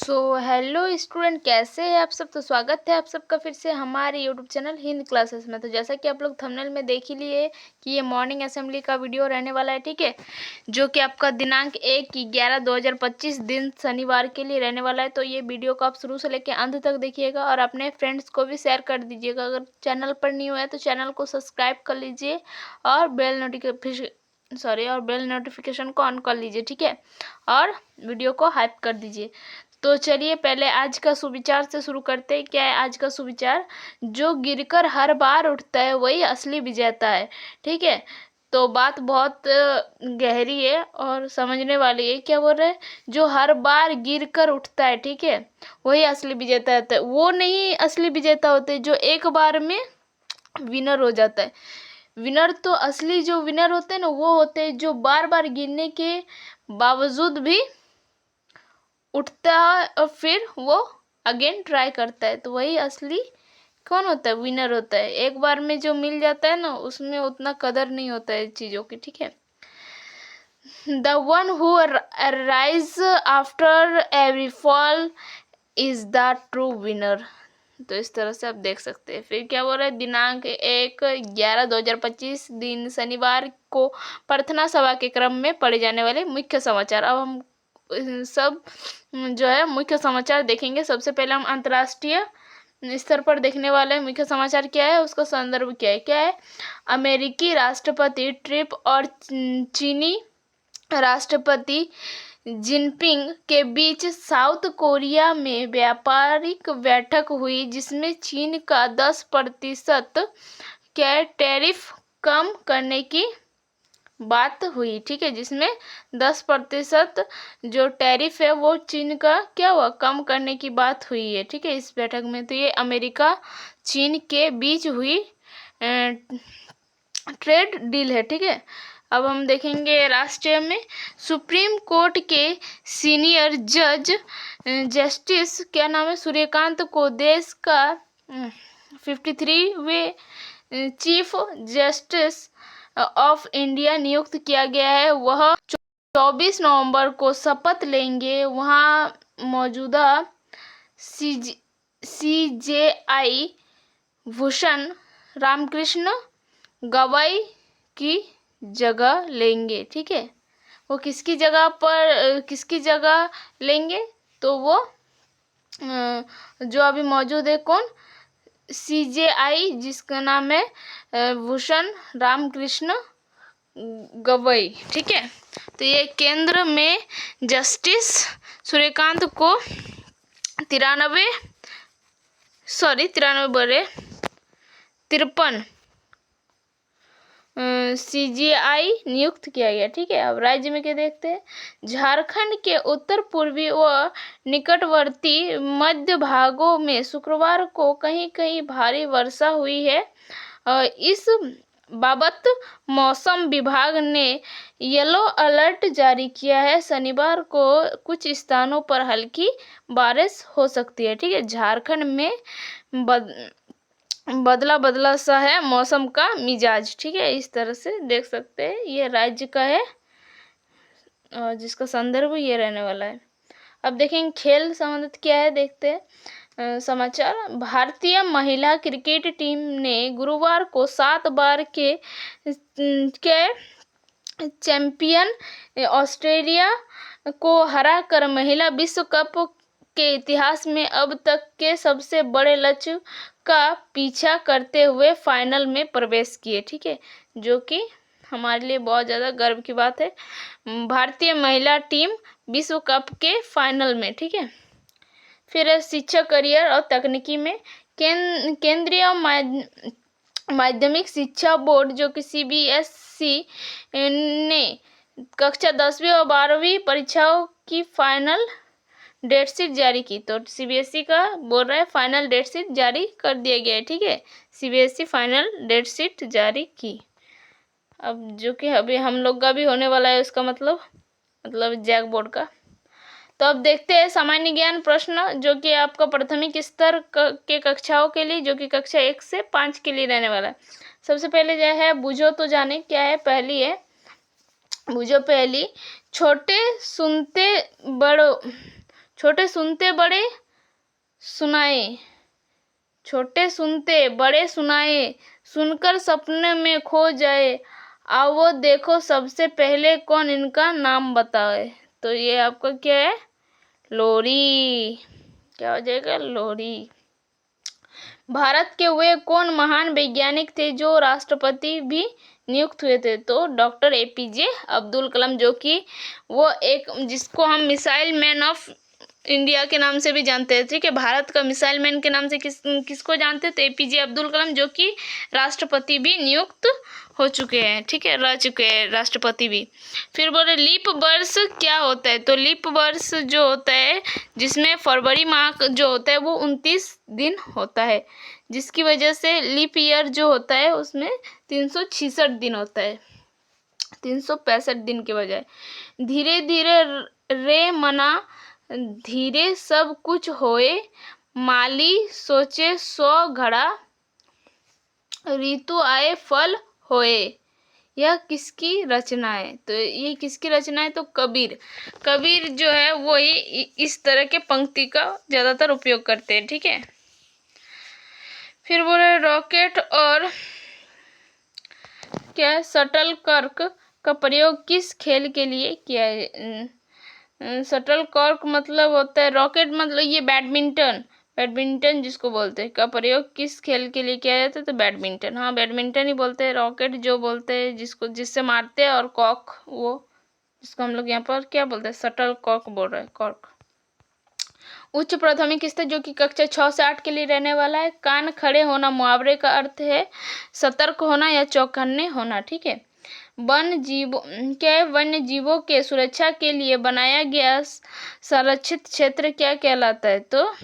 So hello student, कैसे हैं आप सब। तो स्वागत है आप सबका फिर से हमारे यूट्यूब चैनल हिंद क्लासेस में। तो जैसा कि आप लोग थंबनेल में देख ही लिए कि ये मॉर्निंग असेंबली का वीडियो रहने वाला है, ठीक है, जो कि आपका दिनांक 1/11/2025 दिन शनिवार के लिए रहने वाला है। तो ये वीडियो को आप शुरू से लेकर अंत तक देखिएगा और अपने फ्रेंड्स को भी शेयर कर दीजिएगा। अगर चैनल पर न्यू है तो चैनल को सब्सक्राइब कर लीजिए और बेल नोटिफिकेशन को ऑन कर लीजिए, ठीक है, और वीडियो को हाइप कर दीजिए। तो चलिए पहले आज का सुविचार से शुरू करते हैं। क्या है आज का सुविचार? जो गिरकर हर बार उठता है वही असली विजेता है, ठीक है। तो बात बहुत गहरी है और समझने वाली है। क्या बोल रहे हैं? जो हर बार गिर कर उठता है, ठीक है, वही असली विजेता होता है। वो नहीं असली विजेता होते जो एक बार में विनर हो जाता है। विनर तो असली जो विनर होते हैं ना, वो होते हैं जो बार बार गिरने के बावजूद भी उठता है और फिर वो अगेन ट्राई करता है। तो वही असली कौन होता है? विनर होता है। एक बार में जो मिल जाता है ना, उसमें उतना कदर नहीं होता है चीज़ों की, ठीक है। The one who rise after every fall is the true winner. तो इस तरह से आप देख सकते हैं। फिर क्या बोल रहे हैं? दिनांक 1/11/2025 दिन शनिवार को प्रार्थना सभा के क्रम में पढ़े जाने वाले मुख्य समाचार। अब हम सब जो है मुख्य समाचार देखेंगे। सबसे पहले हम अंतर्राष्ट्रीय स्तर पर देखने वाले मुख्य समाचार क्या है, उसका संदर्भ क्या है। अमेरिकी राष्ट्रपति ट्रंप और चीनी राष्ट्रपति जिनपिंग के बीच साउथ कोरिया में व्यापारिक बैठक हुई, जिसमें चीन का 10% के टैरिफ कम करने की बात हुई, ठीक है। जिसमें 10% जो टैरिफ है वो चीन का क्या हुआ, कम करने की बात हुई है, ठीक है, इस बैठक में। तो ये अमेरिका चीन के बीच हुई ट्रेड डील है, ठीक है। अब हम देखेंगे राष्ट्रीय में। सुप्रीम कोर्ट के सीनियर जज जस्टिस क्या नाम है, सूर्यकांत को देश का 53वें चीफ जस्टिस ऑफ इंडिया नियुक्त किया गया है। वह 24 नवंबर को शपथ लेंगे। वहाँ मौजूदा CJI भूषण रामकृष्ण गवाई की जगह लेंगे, ठीक है। वो किसकी जगह लेंगे? तो वो जो अभी मौजूद है, कौन? CJI, जिसका नाम है भूषण रामकृष्ण गवई, ठीक है। तो ये केंद्र में जस्टिस सूर्यकांत को 53 CJI नियुक्त किया गया, ठीक है। अब राज्य में क्या देखते हैं। झारखंड के उत्तर पूर्वी व निकटवर्ती मध्य भागों में शुक्रवार को कहीं कहीं भारी वर्षा हुई है। इस बाबत मौसम विभाग ने येलो अलर्ट जारी किया है। शनिवार को कुछ स्थानों पर हल्की बारिश हो सकती है, ठीक है। झारखंड में बदला सा है मौसम का मिजाज, ठीक है, इस तरह से देख सकते हैं। ये राज्य का है और जिसका संदर्भ ये रहने वाला है। अब देखेंगे खेल संबंधित क्या है, देखते हैं समाचार। भारतीय महिला क्रिकेट टीम ने गुरुवार को 7 बार के चैंपियन ऑस्ट्रेलिया को हराकर महिला विश्व कप के इतिहास में अब तक के सबसे बड़े लक्ष्य का पीछा करते हुए फाइनल में प्रवेश किए, ठीक है, जो कि हमारे लिए बहुत ज़्यादा गर्व की बात है। भारतीय महिला टीम विश्व कप के फाइनल में, ठीक है। फिर शिक्षा करियर और तकनीकी में केंद्रीय माध्यमिक शिक्षा बोर्ड जो कि CBSE ने कक्षा 10वीं और 12वीं परीक्षाओं की फाइनल डेट शीट जारी की। तो CBSE का बोल रहा है फाइनल डेट शीट जारी कर दिया गया है, ठीक है। CBSE फाइनल डेट शीट जारी की। अब जो कि अभी हम लोग का भी होने वाला है, उसका मतलब जैक बोर्ड का। तो अब देखते हैं सामान्य ज्ञान प्रश्न, जो कि आपका प्राथमिक स्तर के कक्षाओं के लिए, जो कि कक्षा 1 से 5 के लिए रहने वाला है। सबसे पहले जो है बुझो तो जाने, क्या है? पहली है बुझो पहली। छोटे सुनते बड़े सुनाए, छोटे सुनते बड़े सुनाए, सुनकर सपने में खो जाए, आओ देखो सबसे पहले कौन इनका नाम बताए। तो ये आपका क्या है, लोरी। क्या हो जाएगा, लोरी। भारत के वे कौन महान वैज्ञानिक थे जो राष्ट्रपति भी नियुक्त हुए थे। तो डॉक्टर एपीजे अब्दुल कलाम, जो कि वो एक, जिसको हम मिसाइल मैन ऑफ इंडिया के नाम से भी जानते हैं। ठीक है, भारत का मिसाइल मैन के नाम से किसको जानते हैं, तो एपीजे अब्दुल कलाम, जो कि राष्ट्रपति भी नियुक्त हो चुके हैं। ठीक है, रह चुके हैं राष्ट्रपति भी। फिर बोले लीप वर्ष क्या होता है। तो लीप वर्ष जो होता है, जिसमें फरवरी माह जो होता है वो 29 दिन होता है, जिसकी वजह से लीप ईयर जो होता है उसमें 366 दिन होता है, 365 दिन के बजाय। धीरे धीरे रे मना धीरे सब कुछ होए, माली सोचे 100 घड़ा, ऋतु आए फल होए। यह किसकी रचना है। तो ये किसकी रचना है, तो कबीर। कबीर जो है वो ही इस तरह के पंक्ति का ज़्यादातर उपयोग करते हैं। ठीक है, फिर बोले रॉकेट और क्या शटल कॉर्क का प्रयोग किस खेल के लिए किया है। शटल कॉर्क मतलब होता है, रॉकेट मतलब ये बैडमिंटन, बैडमिंटन जिसको बोलते हैं, का प्रयोग किस खेल के लिए किया जाता है, तो बैडमिंटन। हाँ, बैडमिंटन ही बोलते हैं। रॉकेट जो बोलते हैं जिसको, जिससे मारते हैं, और कॉक वो जिसको हम लोग यहाँ पर क्या बोलते हैं, शटल कॉक बोल रहे हैं, कॉर्क। उच्च प्राथमिक स्तर जो कि कक्षा 6 से 8 के लिए रहने वाला है। कान खड़े होना मुहावरे का अर्थ है सतर्क होना या चौकन्ने होना। ठीक है, वन्य जीवों के सुरक्षा के लिए बनाया गया संरक्षित क्षेत्र क्या कहलाता है, तो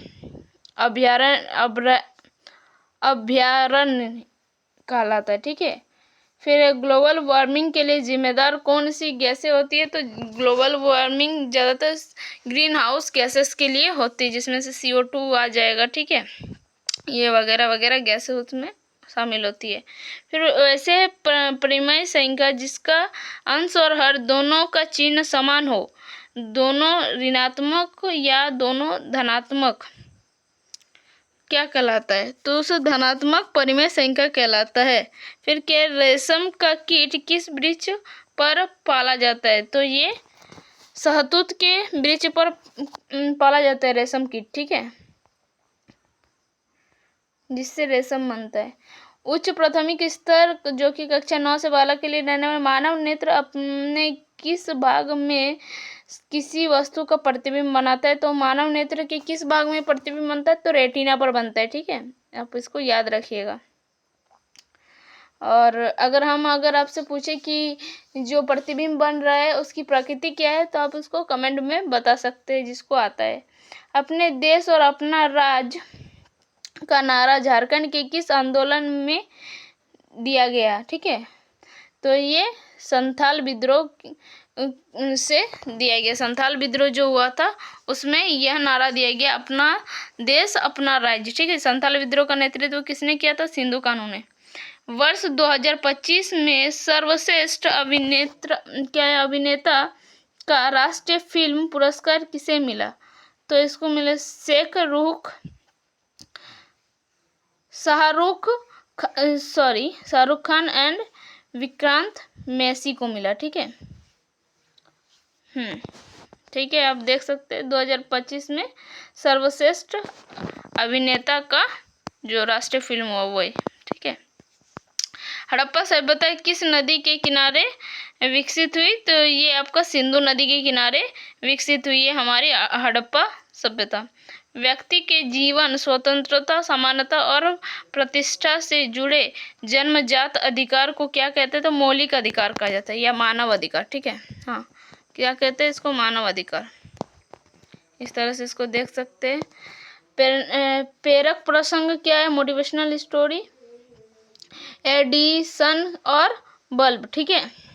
अभयारण्य कहलाता है। ठीक है, फिर ग्लोबल वार्मिंग के लिए जिम्मेदार कौन सी गैसें होती है, तो ग्लोबल वार्मिंग ज़्यादातर ग्रीन हाउस गैसेस के लिए होती है, जिसमें से CO2 आ जाएगा। ठीक है, ये वगैरह वगैरह गैसें उसमें शामिल होती है। फिर वैसे परिमेय संख्या जिसका अंश और हर दोनों का चिन्ह समान हो, दोनों ऋणात्मक या दोनों धनात्मक, क्या कहलाता है, तो उसे धनात्मक परिमेय संख्या कहलाता है। फिर क्या, रेशम का कीट किस वृक्ष पर पाला जाता है, तो ये शहतूत के वृक्ष पर पाला जाता है रेशम कीट। ठीक है, जिससे रेशम बनता है। उच्च प्राथमिक स्तर जो कि कक्षा 9 से 12 के लिए रहने वाले, मानव नेत्र अपने किस भाग में किसी वस्तु का प्रतिबिंब बनाता है, तो मानव नेत्र के किस भाग में प्रतिबिंब बनता है, तो रेटिना पर बनता है। ठीक है, आप इसको याद रखिएगा। और अगर आपसे पूछे कि जो प्रतिबिंब बन रहा है उसकी प्रकृति क्या है, तो आप उसको कमेंट में बता सकते हैं, जिसको आता है। अपने देश और अपना राज्य का नारा झारखंड के किस आंदोलन में दिया गया। ठीक है, तो ये संथाल विद्रोह से दिया गया। संथाल विद्रोह जो हुआ था उसमें यह नारा दिया गया, अपना देश अपना राज्य। ठीक है, संथाल विद्रोह का नेतृत्व किसने किया था, सिंधु कान्हू ने। वर्ष 2025 में सर्वश्रेष्ठ अभिनेता का राष्ट्रीय फिल्म पुरस्कार किसे मिला, तो इसको मिले शाहरुख खान एंड विक्रांत मैसी को मिला। ठीक है, ठीक है, आप देख सकते हैं 2025 में सर्वश्रेष्ठ अभिनेता का जो राष्ट्रीय फिल्म हुआ वो है। ठीक है, हड़प्पा सभ्यता किस नदी के किनारे विकसित हुई, तो ये आपका सिंधु नदी के किनारे विकसित हुई है हमारी हड़प्पा सभ्यता। व्यक्ति के जीवन, स्वतंत्रता, समानता और प्रतिष्ठा से जुड़े जन्मजात अधिकार को क्या कहते हैं, तो मौलिक अधिकार कहा जाता है या मानव अधिकार। ठीक है, हाँ, क्या कहते हैं इसको, मानव अधिकार। इस तरह से इसको देख सकते हैं। प्रेरक प्रसंग क्या है, मोटिवेशनल स्टोरी, एडिसन और बल्ब। ठीक है,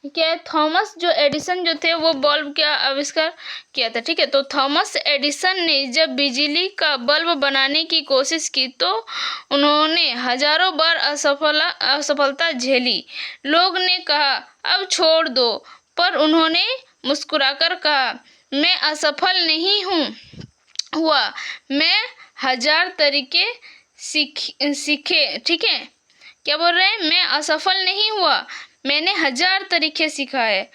क्या थॉमस जो एडिसन जो थे वो बल्ब का आविष्कार किया था। ठीक है, तो थॉमस एडिसन ने जब बिजली का बल्ब बनाने की कोशिश की तो उन्होंने हजारों बार असफलता झेली। लोग ने कहा अब छोड़ दो, पर उन्होंने मुस्कुराकर कहा मैं असफल नहीं हुआ, मैं 1000 तरीके सीखे। ठीक है, क्या बोल रहे हैं? मैं असफल नहीं हुआ, मैंने 1000 तरीके सीखा है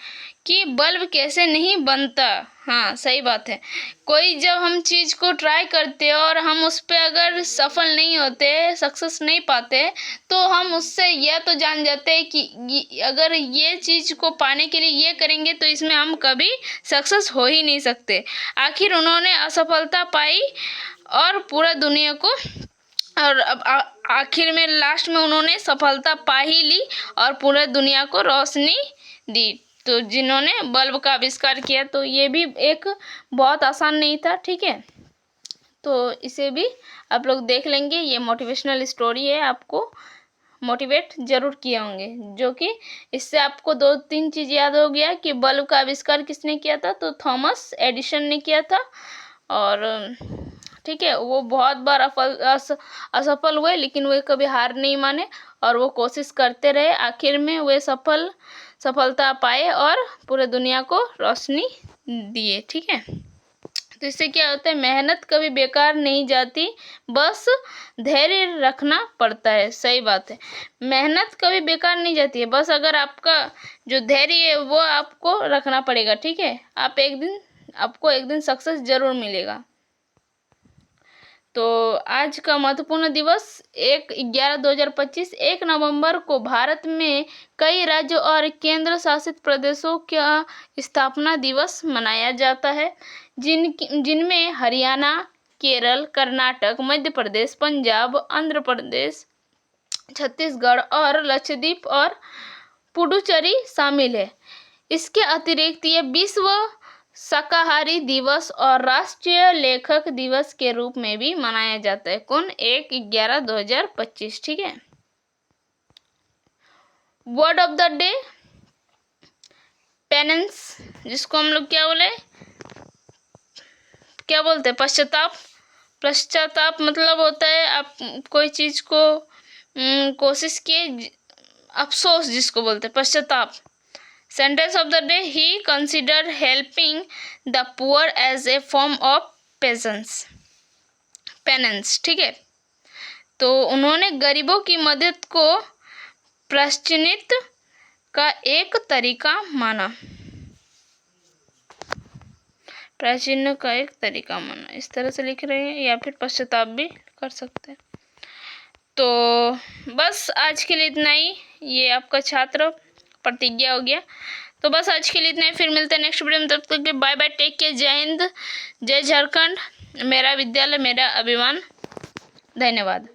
कि बल्ब कैसे नहीं बनता। हाँ, सही बात है। कोई जब हम चीज़ को ट्राई करते हैं और हम उस पर अगर सफल नहीं होते, सक्सेस नहीं पाते, तो हम उससे यह तो जान जाते हैं कि अगर ये चीज़ को पाने के लिए ये करेंगे तो इसमें हम कभी सक्सेस हो ही नहीं सकते। आखिर उन्होंने असफलता पाई और पूरा दुनिया को, और अब आखिर में लास्ट में उन्होंने सफलता पा ही ली और पूरे दुनिया को रोशनी दी। तो जिन्होंने बल्ब का आविष्कार किया, तो ये भी एक बहुत आसान नहीं था। ठीक है, तो इसे भी आप लोग देख लेंगे। ये मोटिवेशनल स्टोरी है, आपको मोटिवेट जरूर किए होंगे, जो कि इससे आपको 2-3 चीज़ याद हो गया कि बल्ब का आविष्कार किसने किया था, तो थॉमस एडिसन ने किया था। और ठीक है, वो बहुत बार असफल हुए, लेकिन वे कभी हार नहीं माने और वो कोशिश करते रहे। आखिर में वे सफलता पाए और पूरे दुनिया को रोशनी दिए। ठीक है, तो इससे क्या होता है, मेहनत कभी बेकार नहीं जाती, बस धैर्य रखना पड़ता है। सही बात है, मेहनत कभी बेकार नहीं जाती है, बस अगर आपका जो धैर्य है वो आपको रखना पड़ेगा। ठीक है, आपको एक दिन सक्सेस जरूर मिलेगा। तो आज का महत्वपूर्ण दिवस 1/11/2025 1 नवंबर को भारत में कई राज्यों और केंद्र शासित प्रदेशों का स्थापना दिवस मनाया जाता है, जिनमें हरियाणा, केरल, कर्नाटक, मध्य प्रदेश, पंजाब, आंध्र प्रदेश, छत्तीसगढ़ और लक्षद्वीप और पुडुचेरी शामिल है। इसके अतिरिक्त ये विश्व शाकाहारी दिवस और राष्ट्रीय लेखक दिवस के रूप में भी मनाया जाता है। कौन? 1/11/2025। ठीक है, word of the day penance, जिसको हम लोग क्या बोलते हैं? पश्चाताप। पश्चाताप मतलब होता है आप कोई चीज को कोशिश किए, अफसोस जिसको बोलते हैं पश्चाताप। Sentence of the day, he consider helping the poor as a form of penance. ठीक है, तो उन्होंने गरीबों की मदद को प्रायश्चित का एक तरीका माना। प्राचीन का एक तरीका माना, इस तरह से लिख रहे हैं, या फिर पश्चाताप भी कर सकते हैं। तो बस आज के लिए इतना ही। ये आपका छात्र प्रतिज्ञा हो गया। तो बस आज के लिए इतना ही, फिर मिलते हैं नेक्स्ट वीडियो में। तब तक के बाय बाय, टेक केयर, जय हिंद, जय झारखंड, मेरा विद्यालय मेरा अभिमान। धन्यवाद।